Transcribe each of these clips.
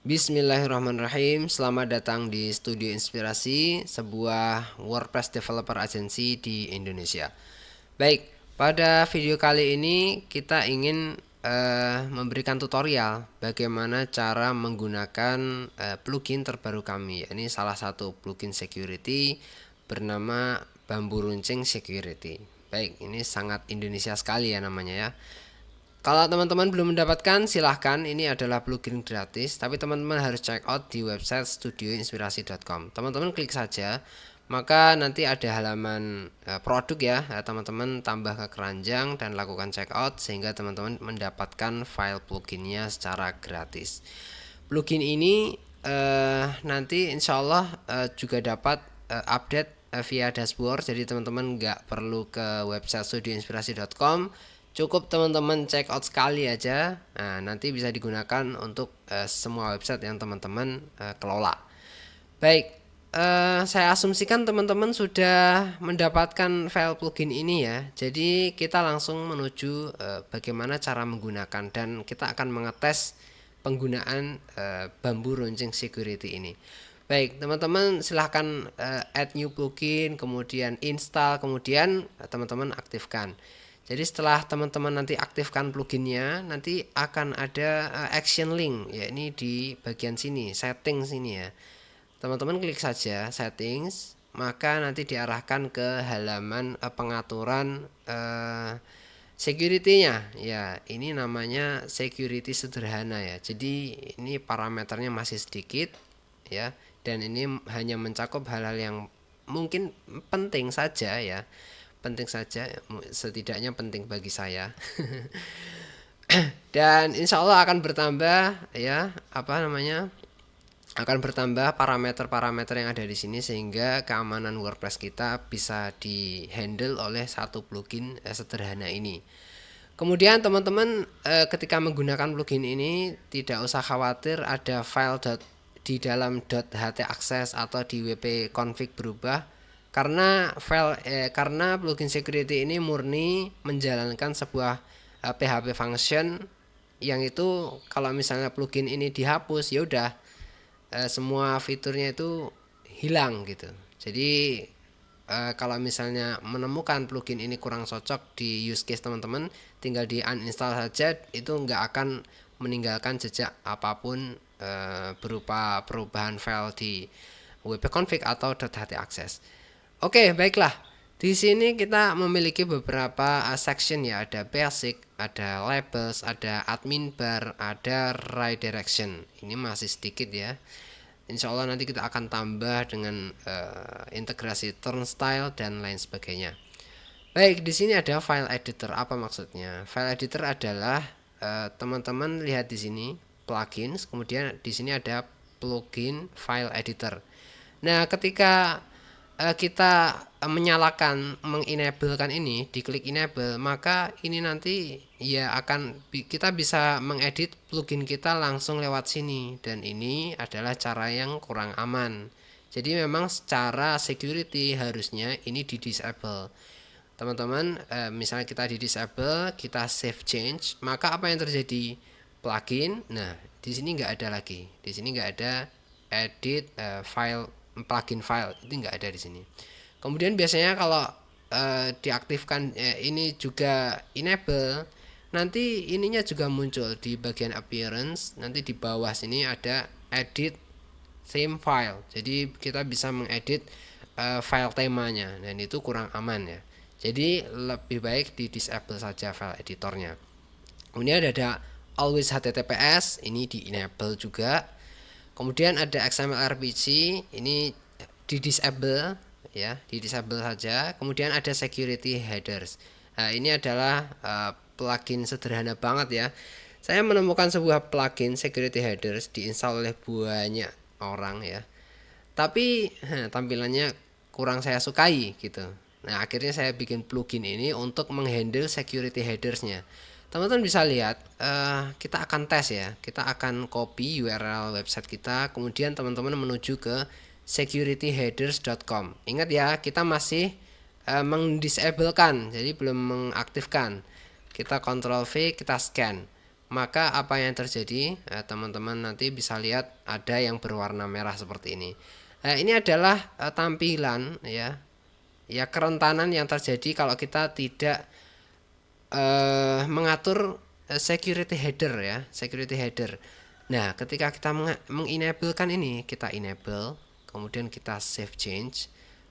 Bismillahirrahmanirrahim. Selamat datang di Studio Inspirasi, sebuah WordPress developer agency di Indonesia. Baik, pada video kali ini kita ingin memberikan tutorial bagaimana cara menggunakan plugin terbaru kami. Ini salah satu plugin security bernama Bambu Runcing Security. Baik, ini sangat Indonesia sekali ya namanya ya. Kalau teman-teman belum mendapatkan, silahkan. Ini adalah plugin gratis, tapi teman-teman harus check out di website studioinspirasi.com. Teman-teman klik saja, maka nanti ada halaman produk ya. Teman-teman tambah ke keranjang dan lakukan check out sehingga teman-teman mendapatkan file pluginnya secara gratis. Plugin ini nanti insya Allah juga dapat update via dashboard, jadi teman-teman nggak perlu ke website studioinspirasi.com. Cukup teman-teman check out sekali aja. Nah, nanti bisa digunakan untuk semua website yang teman-teman kelola. Baik, saya asumsikan teman-teman sudah mendapatkan file plugin ini ya. Jadi kita langsung menuju bagaimana cara menggunakan, dan kita akan mengetes penggunaan Bambu Runcing Security ini. Baik, teman-teman silahkan add new plugin, kemudian install, kemudian teman-teman aktifkan. Jadi setelah teman-teman nanti aktifkan pluginnya, nanti akan ada action link, ya ini di bagian sini, settings ini ya. Teman-teman klik saja settings, maka nanti diarahkan ke halaman pengaturan security-nya. Ya, ini namanya security sederhana ya. Jadi ini parameternya masih sedikit ya, dan ini hanya mencakup hal-hal yang mungkin penting saja ya. Penting saja, setidaknya penting bagi saya. Dan insya Allah akan bertambah ya, akan bertambah parameter-parameter yang ada di sini sehingga keamanan WordPress kita bisa dihandle oleh satu plugin sederhana ini. Kemudian teman-teman ketika menggunakan plugin ini tidak usah khawatir ada file di dalam .htaccess atau di wp-config berubah, karena plugin security ini murni menjalankan sebuah PHP function yang itu kalau misalnya plugin ini dihapus ya udah semua fiturnya itu hilang gitu. Jadi kalau misalnya menemukan plugin ini kurang cocok di use case teman-teman, tinggal di uninstall saja, itu nggak akan meninggalkan jejak apapun berupa perubahan file di wp-config atau .htaccess. Oke, baiklah. Di sini kita memiliki beberapa section ya, ada basic, ada labels, ada admin bar, ada redirection. Ini masih sedikit ya. Insya Allah nanti kita akan tambah dengan integrasi turnstile dan lain sebagainya. Baik, di sini ada file editor. Apa maksudnya? File editor adalah teman-teman lihat di sini plugins, kemudian di sini ada plugin file editor. Nah, ketika kita menyalakan, mengenablekan ini, diklik enable, maka ini nanti ya kita bisa mengedit plugin kita langsung lewat sini, dan ini adalah cara yang kurang aman. Jadi memang secara security harusnya ini di disable. Teman-teman, misalnya kita di disable, kita save change, maka apa yang terjadi? Plugin, nah di sini nggak ada lagi, di sini nggak ada edit file, plugin file itu nggak ada di sini. Kemudian biasanya kalau diaktifkan ini juga enable, nanti ininya juga muncul di bagian appearance, nanti di bawah sini ada edit theme file, jadi kita bisa mengedit file temanya, dan itu kurang aman ya. Jadi lebih baik di disable saja file editornya. Kemudian ada always https, ini di enable juga. Kemudian ada XML RPG, ini di disable ya, di disable saja. Kemudian ada security headers. Nah, ini adalah plugin sederhana banget ya. Saya menemukan sebuah plugin security headers diinstal oleh banyak orang ya. Tapi tampilannya kurang saya sukai gitu. Nah, akhirnya saya bikin plugin ini untuk menghandle security headersnya. Teman-teman bisa lihat, kita akan tes ya. Kita akan copy URL website kita, kemudian teman-teman menuju ke securityheaders.com. Ingat ya, kita masih mendisablekan, jadi belum mengaktifkan. Kita Ctrl V, kita scan. maka apa yang terjadi, teman-teman nanti bisa lihat ada yang berwarna merah seperti ini. Ini adalah tampilan ya kerentanan yang terjadi kalau kita tidak mengatur security header ya, security header. Nah, ketika kita mengenablekan ini, kita enable, kemudian kita save change,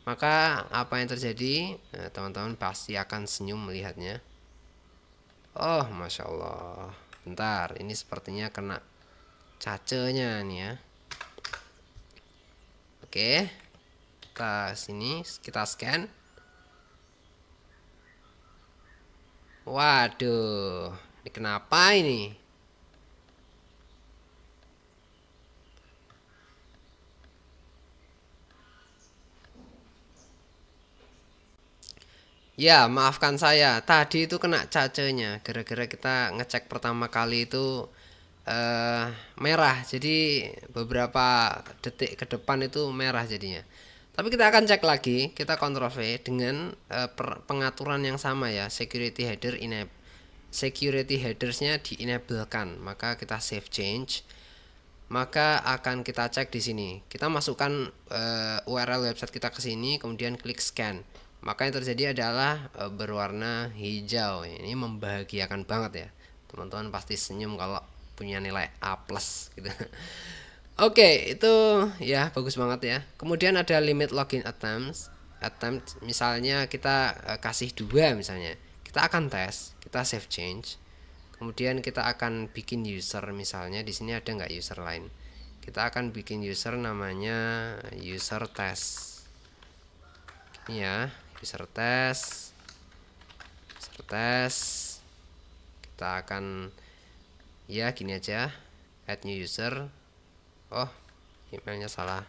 maka apa yang terjadi? Teman-teman pasti akan senyum melihatnya. Oh, masya Allah. Bentar, ini sepertinya kena cacenya nih ya. Oke, kita sini, kita scan. Waduh, ini kenapa ini? Ya, maafkan saya. Tadi itu kena cacenya. Gara-gara kita ngecek pertama kali itu merah. Jadi beberapa detik ke depan itu merah jadinya. Tapi kita akan cek lagi. Kita Ctrl V dengan pengaturan yang sama ya. Security header enable. Security headersnya di enablekan. Maka kita save change. Maka akan kita cek di sini. Kita masukkan URL website kita ke sini, kemudian klik scan. Maka yang terjadi adalah berwarna hijau. Ini membahagiakan banget ya. Teman-teman pasti senyum kalau punya nilai A+ gitu. Oke, itu ya bagus banget ya. Kemudian ada limit login attempts. Misalnya kita kasih 2 misalnya. Kita akan tes, kita save change. Kemudian kita akan bikin user, misalnya di sini ada nggak user lain. Kita akan bikin user namanya user test. Ini ya, user test. Kita akan ya gini aja, add new user. Oh, emailnya salah.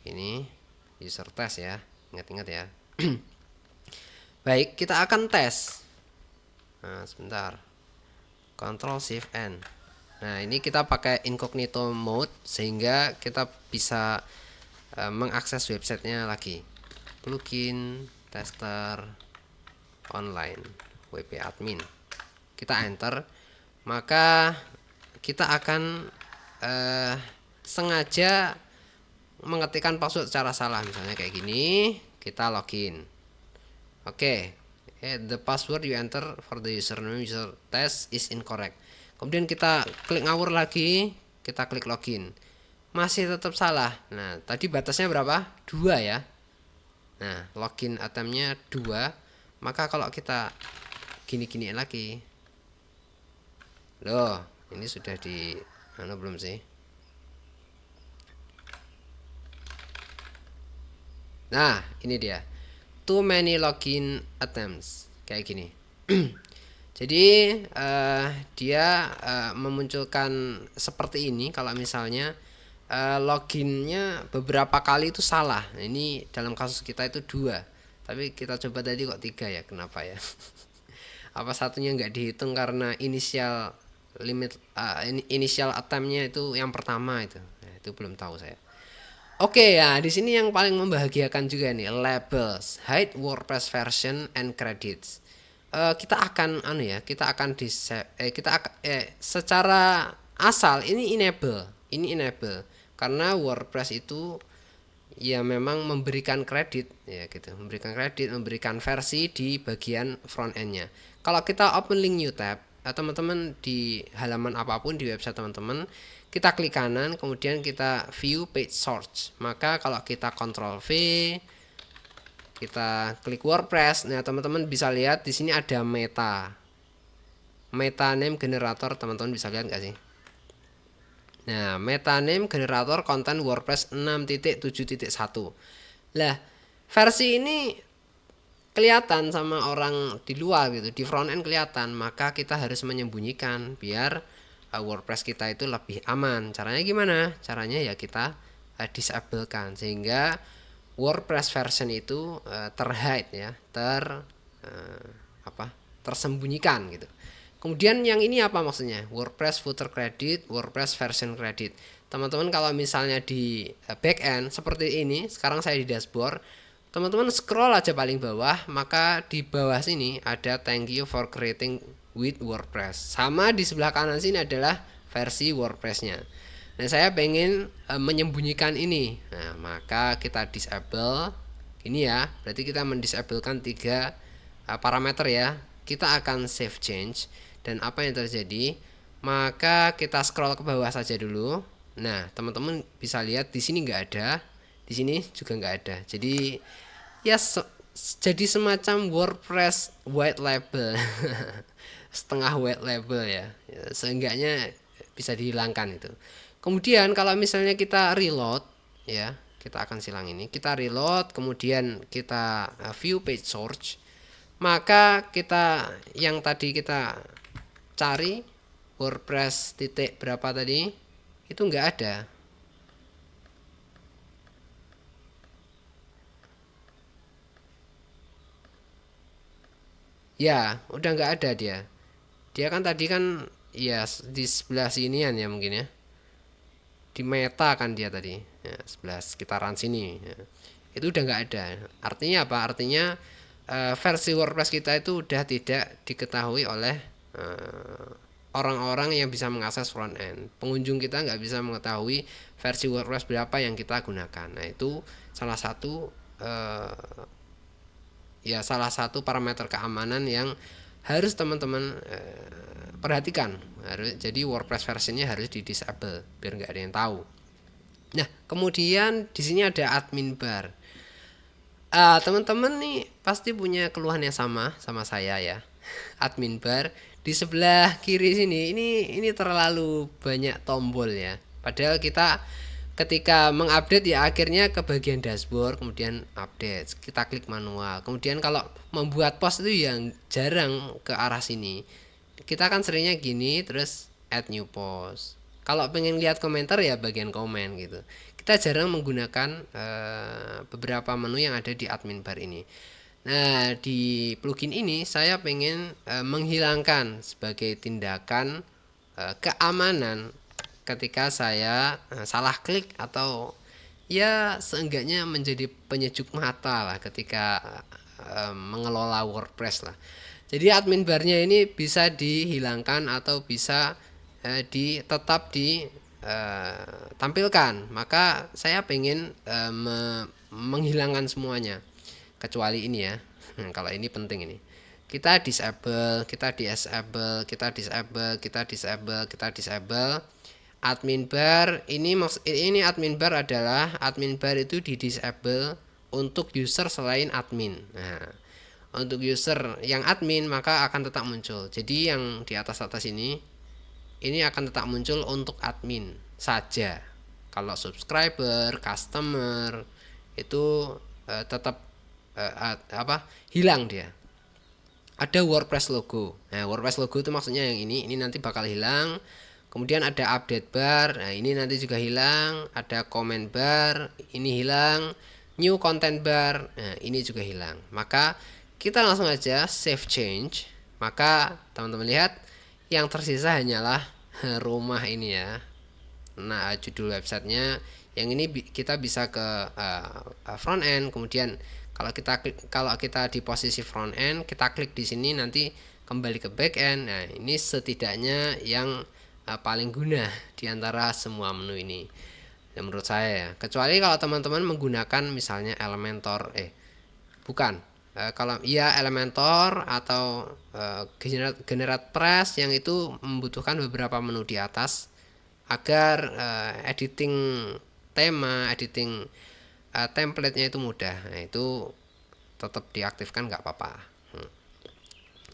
Ini user test ya, ingat-ingat ya. Baik, kita akan tes. Nah, sebentar. Ctrl Shift N. Nah, ini kita pakai incognito mode sehingga kita bisa mengakses websitenya lagi. Plugin tester online WP admin. Kita enter, maka kita akan sengaja mengetikkan password secara salah, misalnya kayak gini. Kita login. Oke. The password you enter for the username user test is incorrect. Kemudian kita klik ngawur lagi, kita klik login. Masih tetap salah. Nah, tadi batasnya berapa? 2 ya. Nah, login attempt-nya 2. Maka kalau kita gini-giniin lagi. Loh, ini sudah di belum sih? Nah, ini dia. Too many login attempts kayak gini. Jadi dia memunculkan seperti ini kalau misalnya loginnya beberapa kali itu salah. Nah, ini dalam kasus kita itu 2, tapi kita coba tadi kok 3 ya, kenapa ya? Apa satunya nggak dihitung karena initial attempt-nya itu yang pertama itu. Nah, itu belum tahu saya. Oke ya, di sini yang paling membahagiakan juga nih, labels, hide WordPress version and credits. Kita akan secara asal ini enable karena WordPress itu ya memang memberikan kredit ya gitu, memberikan versi di bagian front endnya. Kalau kita open link new tab, teman-teman di halaman apapun di website teman-teman, kita klik kanan, kemudian kita view page source. Maka kalau kita Ctrl V, kita klik WordPress, nah teman-teman bisa lihat di sini ada meta name generator, teman-teman bisa lihat nggak sih? Nah, meta name generator konten WordPress 6.7.1. Lah, versi ini kelihatan sama orang di luar gitu, di front end kelihatan, maka kita harus menyembunyikan biar WordPress kita itu lebih aman. Caranya gimana? Caranya ya kita disablekan sehingga WordPress version itu terhide ya, tersembunyikan gitu. Kemudian yang ini apa maksudnya? WordPress footer credit, WordPress version credit. Teman-teman kalau misalnya di backend seperti ini, sekarang saya di dashboard, teman-teman scroll aja paling bawah, maka di bawah sini ada thank you for creating with WordPress. Sama di sebelah kanan sini adalah versi WordPress-nya. Nah, saya pengen menyembunyikan ini. Nah, maka kita disable. Ini ya, berarti kita mendisablekan 3 parameter ya. Kita akan save change dan apa yang terjadi? Maka kita scroll ke bawah saja dulu. Nah, teman-teman bisa lihat di sini nggak ada, di sini juga nggak ada. Jadi ya jadi semacam WordPress white label. Setengah white label ya. Seenggaknya bisa dihilangkan itu. Kemudian kalau misalnya kita reload ya, kita akan silang ini. Kita reload, kemudian kita view page source. Maka kita yang tadi kita cari WordPress titik berapa tadi itu nggak ada. Ya, udah nggak ada dia. Dia kan tadi kan ya di sebelah sinian ya mungkin ya. Di meta kan dia tadi. Ya, sebelah sekitaran sini. Ya. Itu udah nggak ada. Artinya apa? Artinya versi WordPress kita itu udah tidak diketahui oleh orang-orang yang bisa mengakses front end. Pengunjung kita nggak bisa mengetahui versi WordPress berapa yang kita gunakan. Nah, itu salah satu salah satu parameter keamanan yang harus teman-teman perhatikan. Jadi WordPress versinya harus di disable biar nggak ada yang tahu. Nah, kemudian di sini ada admin bar. Teman-teman nih pasti punya keluhan yang sama saya ya. Admin bar di sebelah kiri sini ini terlalu banyak tombol ya. Padahal kita ketika mengupdate ya akhirnya ke bagian dashboard, kemudian update, kita klik manual. Kemudian kalau membuat post itu yang jarang ke arah sini. Kita kan seringnya gini, terus add new post. Kalau pengen lihat komentar ya bagian komen gitu. Kita jarang menggunakan beberapa menu yang ada di admin bar ini. Nah, di plugin ini saya pengen menghilangkan sebagai tindakan keamanan ketika saya salah klik atau ya seenggaknya menjadi penyejuk mata lah ketika mengelola WordPress lah. Jadi admin barnya ini bisa dihilangkan atau bisa tetap ditampilkan. Maka saya pengen menghilangkan semuanya kecuali ini ya. Kalau ini penting ini. Kita disable, kita disable, kita disable, kita disable, kita disable. Admin bar ini admin bar adalah admin bar itu di disable untuk user selain admin. Nah, untuk user yang admin maka akan tetap muncul. Jadi yang di atas ini akan tetap muncul untuk admin saja. Kalau subscriber, customer itu tetap hilang dia. Ada WordPress logo. Nah, WordPress logo itu maksudnya yang ini nanti bakal hilang. Kemudian ada update bar, nah ini nanti juga hilang. Ada comment bar, ini hilang. New content bar, nah ini juga hilang. Maka kita langsung aja save change. Maka teman-teman lihat yang tersisa hanyalah rumah ini ya. Nah, judul websitenya yang ini kita bisa ke front end. Kemudian kalau kita di posisi front end, kita klik di sini nanti kembali ke back end. Nah, ini setidaknya yang paling guna di antara semua menu ini ya, menurut saya ya. Kecuali kalau teman-teman menggunakan misalnya Elementor kalau iya Elementor atau GeneratePress yang itu membutuhkan beberapa menu di atas agar editing tema, editing template-nya itu mudah. Nah, itu tetap diaktifkan nggak apa-apa.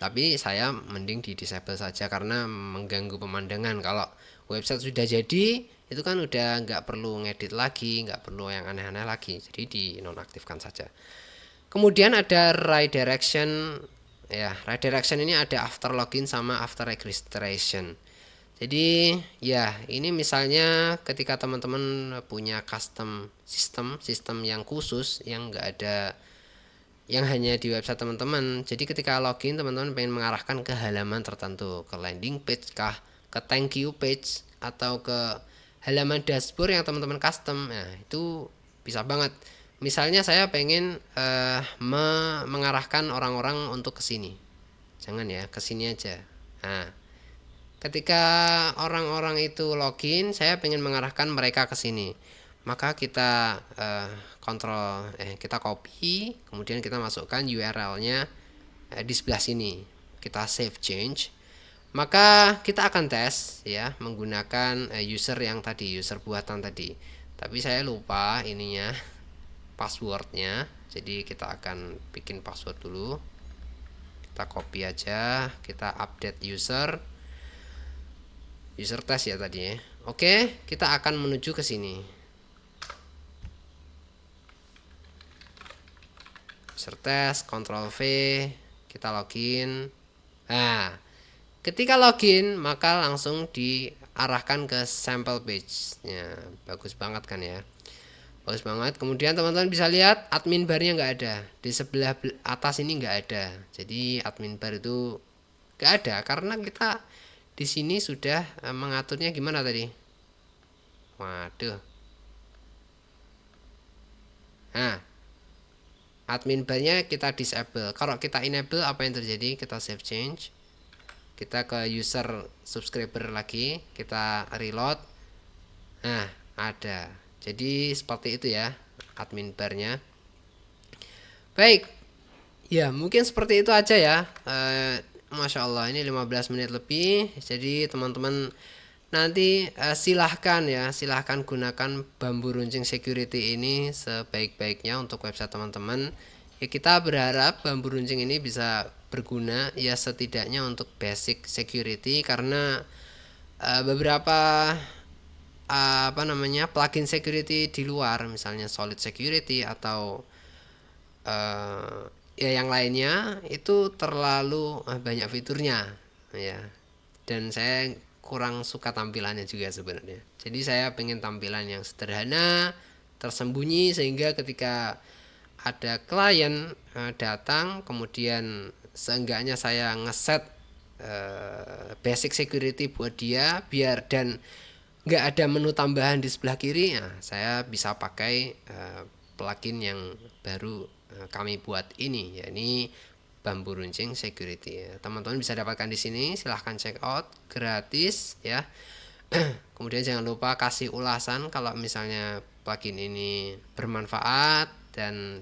Tapi saya mending di disable saja karena mengganggu pemandangan. Kalau website sudah jadi itu kan udah nggak perlu ngedit lagi, nggak perlu yang aneh-aneh lagi. Jadi dinonaktifkan saja. Kemudian ada redirection ya. Redirection ini ada after login sama after registration. Jadi ya ini misalnya ketika teman-teman punya custom sistem yang khusus yang nggak ada yang hanya di website teman-teman. Jadi ketika login teman-teman pengen mengarahkan ke halaman tertentu, ke landing page kah, ke thank you page atau ke halaman dashboard yang teman-teman custom. Nah, itu bisa banget. Misalnya saya pengen mengarahkan orang-orang untuk ke sini. Jangan ya, ke sini aja. Nah, ketika orang-orang itu login, saya ingin mengarahkan mereka ke sini. Maka kita kita copy, kemudian kita masukkan URL-nya di sebelah sini. Kita save change. Maka kita akan tes ya menggunakan user yang tadi, user buatan tadi. Tapi saya lupa ininya passwordnya. Jadi kita akan bikin password dulu. Kita copy aja, kita update user test ya tadi ya. Oke, kita akan menuju ke sini. User test, Ctrl V, kita login. Nah, ketika login maka langsung diarahkan ke sample page-nya. Bagus banget kan ya. Bagus banget. Kemudian teman-teman bisa lihat admin bar-nya nggak ada. Di sebelah atas ini nggak ada. Jadi admin bar itu nggak ada karena kita di sini sudah mengaturnya gimana tadi? Waduh. Nah, admin bar-nya kita disable. Kalau kita enable apa yang terjadi? Kita save change. Kita ke user subscriber lagi, kita reload. Nah, ada. Jadi seperti itu ya admin bar-nya. Baik. Ya, mungkin seperti itu aja ya. Masya Allah, ini 15 menit lebih. Jadi teman-teman nanti silahkan gunakan bambu runcing security ini sebaik-baiknya untuk website teman-teman. Ya, kita berharap bambu runcing ini bisa berguna ya setidaknya untuk basic security, karena beberapa plugin security di luar, misalnya Solid Security atau ya yang lainnya itu terlalu banyak fiturnya ya, dan saya kurang suka tampilannya juga sebenarnya. Jadi saya pengen tampilan yang sederhana, tersembunyi, sehingga ketika ada klien datang, kemudian seenggaknya saya ngeset basic security buat dia, biar dan nggak ada menu tambahan di sebelah kiri. Nah, saya bisa pakai plugin yang baru kami buat ini, yakni bambu runcing security. Teman-teman bisa dapatkan di sini, silahkan check out gratis ya. Kemudian jangan lupa kasih ulasan kalau misalnya plugin ini bermanfaat, dan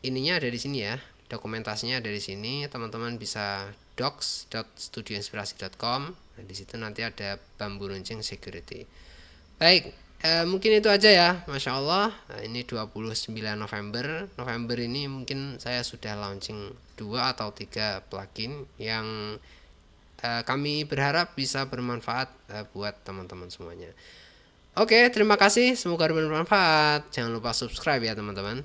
ininya ada di sini ya, dokumentasinya ada di sini. Teman-teman bisa docs.studioinspirasi.com. Nah, di situ nanti ada bambu runcing security. Baik, mungkin itu aja ya. Masya Allah, ini 29 November. November ini mungkin saya sudah launching 2 atau 3 plugin yang kami berharap bisa bermanfaat buat teman-teman semuanya. Oke, terima kasih. Semoga bermanfaat. Jangan lupa subscribe ya teman-teman.